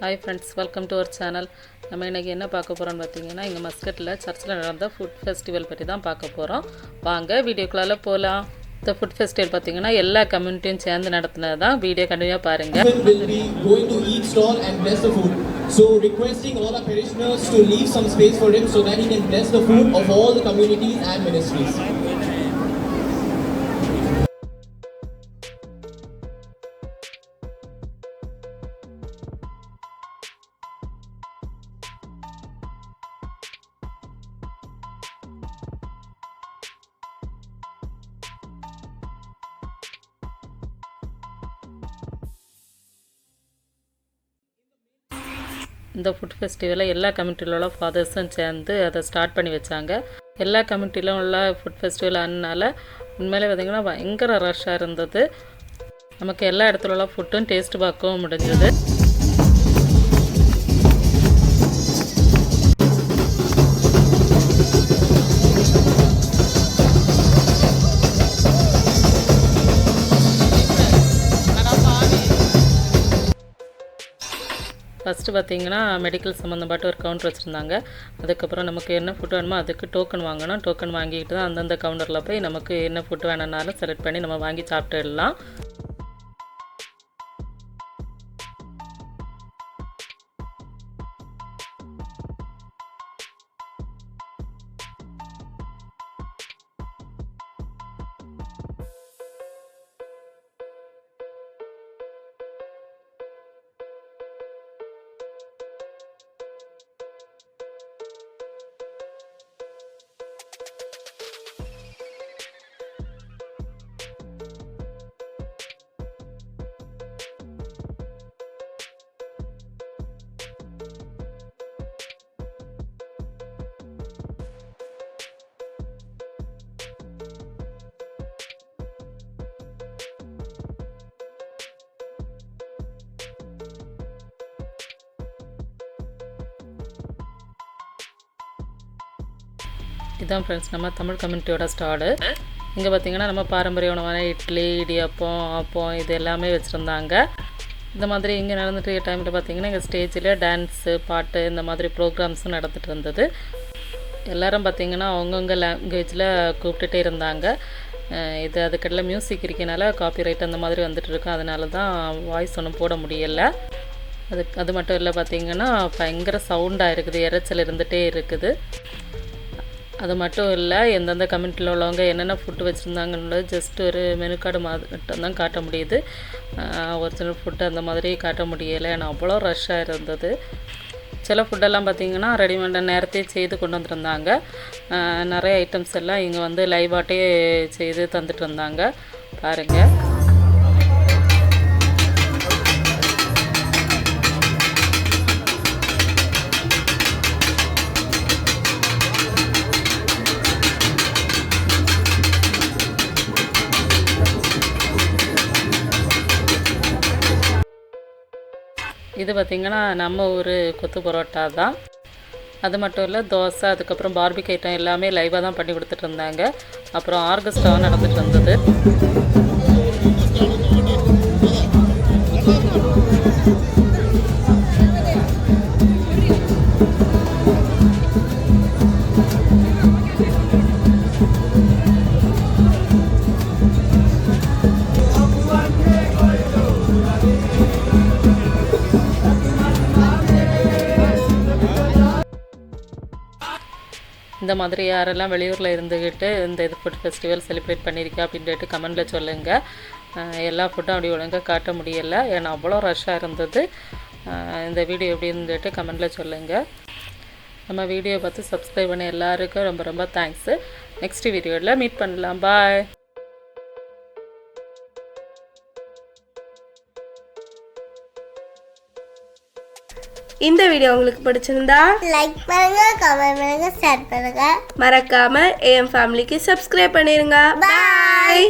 Hi friends, welcome to our channel. நம்ம இன்னைக்கு என்ன பார்க்க போறோம்னு பாத்தீங்கன்னா இங்க மஸ்கட்ல சர்ச்சில் நடந்த ஃபுட் ஃபெஸ்டிவல் பத்தி தான் பார்க்க போறோம். வாங்க வீடியோக்குள்ள போலாம். The food festival பாத்தீங்கன்னா எல்லா கம்யூனிட்டியும் சேர்ந்து நடத்துனது தான். வீடியோ கண்டினியூவா பாருங்க. Will be going to each stall and bless the food. So requesting all our parishioners to leave some space for him so that he can bless the food of all the communities and ministries. இந்த food ஃபெஸ்டிவலில் எல்லா கம்யூனிட்டியில் உள்ள ஃபாதர்ஸும் சேர்ந்து அதை start பண்ணி வச்சாங்க. எல்லா கம்யூனிட்டியிலும் உள்ள ஃபுட் ஃபெஸ்டிவல் அதனால உண்மையிலே பார்த்திங்கன்னா பயங்கர ரஷ்ஷாக இருந்தது. நமக்கு எல்லா இடத்துல உள்ள ஃபுட்டும் டேஸ்ட் பார்க்கவும் முடிஞ்சது. ஃபஸ்ட்டு பார்த்திங்கன்னா மெடிக்கல் சம்மந்தப்பட்ட ஒரு கவுண்டர் வச்சுருந்தாங்க. அதுக்கப்புறம் நமக்கு என்ன ஃபுட் வேணுமோ அதுக்கு டோக்கன் வாங்கணும். டோக்கன் வாங்கிக்கிட்டு தான் அந்தந்த கவுண்டரில் போய் நமக்கு என்ன ஃபுட் வேணும்னாலும் செலக்ட் பண்ணி நம்ம வாங்கி சாப்பிட்டுடலாம். இதுதான் ஃப்ரெண்ட்ஸ் நம்ம தமிழ் கம்யூனிட்டியோட ஸ்டாலு. இங்கே பார்த்திங்கன்னா நம்ம பாரம்பரிய உணவான இட்லி, இடியப்பம், அப்பம் இது எல்லாமே வச்சுருந்தாங்க. இந்த மாதிரி இங்கே நடந்துட்டு டைமில் பார்த்திங்கன்னா இங்கே ஸ்டேஜில் டான்ஸு, பாட்டு இந்த மாதிரி ப்ரோக்ராம்ஸும் நடந்துகிட்டு இருந்தது. எல்லோரும் பார்த்திங்கன்னா அவங்கவுங்க லாங்குவேஜில் கூப்பிட்டுட்டே இருந்தாங்க. இது அதுக்கெல்லாம் மியூசிக் இருக்கனால காப்பிரைட் அந்த மாதிரி வந்துட்டு இருக்கும். அதனால தான் வாய்ஸ் ஒன்றும் போட முடியலை. அது மட்டும் இல்லை பார்த்திங்கன்னா பயங்கர சவுண்டாக இருக்குது, இறைச்சல் இருந்துகிட்டே இருக்குது. அது மட்டும் இல்லை எந்தெந்த கம்யூனிட்டியில் உள்ளவங்க என்னென்ன ஃபுட்டு வச்சுருந்தாங்கன்றது ஜஸ்ட் ஒரு மெனு கார்டு மட்டும் தான் காட்ட முடியுது. ஒரிஜினல் ஃபுட்டு அந்த மாதிரி காட்ட முடியலை. ஏன்னா அவ்வளோ ரஷ்ஷாக இருந்தது. சில ஃபுட்டெல்லாம் பார்த்திங்கன்னா ரெடிமேடாக நேரத்தையே செய்து கொண்டு வந்துருந்தாங்க. நிறைய ஐட்டம்ஸ் எல்லாம் இங்கே வந்து லைவாட்டே செய்து தந்துட்டு இருந்தாங்க. பாருங்கள். இது பார்த்திங்கன்னா நம்ம ஒரு கொத்து பரோட்டா தான். அது மட்டும் இல்லை தோசை, அதுக்கப்புறம் பார்பிக் ஐட்டம் எல்லாமே லைவாக தான் பண்ணி கொடுத்துட்டு இருந்தாங்க. அப்புறம் ஆர்கெஸ்ட்ராவும் நடந்துட்டு இருந்தது. இந்த மாதிரி யாரெல்லாம் வெளியூரில் இருந்துக்கிட்டு இந்த இது ஃபுட் ஃபெஸ்டிவல் செலிப்ரேட் பண்ணியிருக்கா அப்படின்ட்டு கமெண்டில் சொல்லுங்கள். எல்லா ஃபுட்டும் அப்படி ஒழுங்காக காட்ட முடியலை, ஏன்னா அவ்வளோ ரஷ்ஷாக இருந்தது. இந்த வீடியோ எப்படி இருந்துட்டு கமெண்டில் சொல்லுங்கள். நம்ம வீடியோ பார்த்து சப்ஸ்கிரைப் பண்ண எல்லாருக்கும் ரொம்ப ரொம்ப தேங்க்ஸு. நெக்ஸ்ட் வீடியோவில் மீட் பண்ணலாம். பாய். இந்த வீடியோ உங்களுக்கு பிடிச்சிருந்தா லைக் பண்ணுங்க, கமெண்ட் பண்ணுங்க, ஷேர் பண்ணுங்க. மறக்காம AM ஃபேமிலிக்கு சப்ஸ்கிரைப் பண்ணிருங்க. Bye.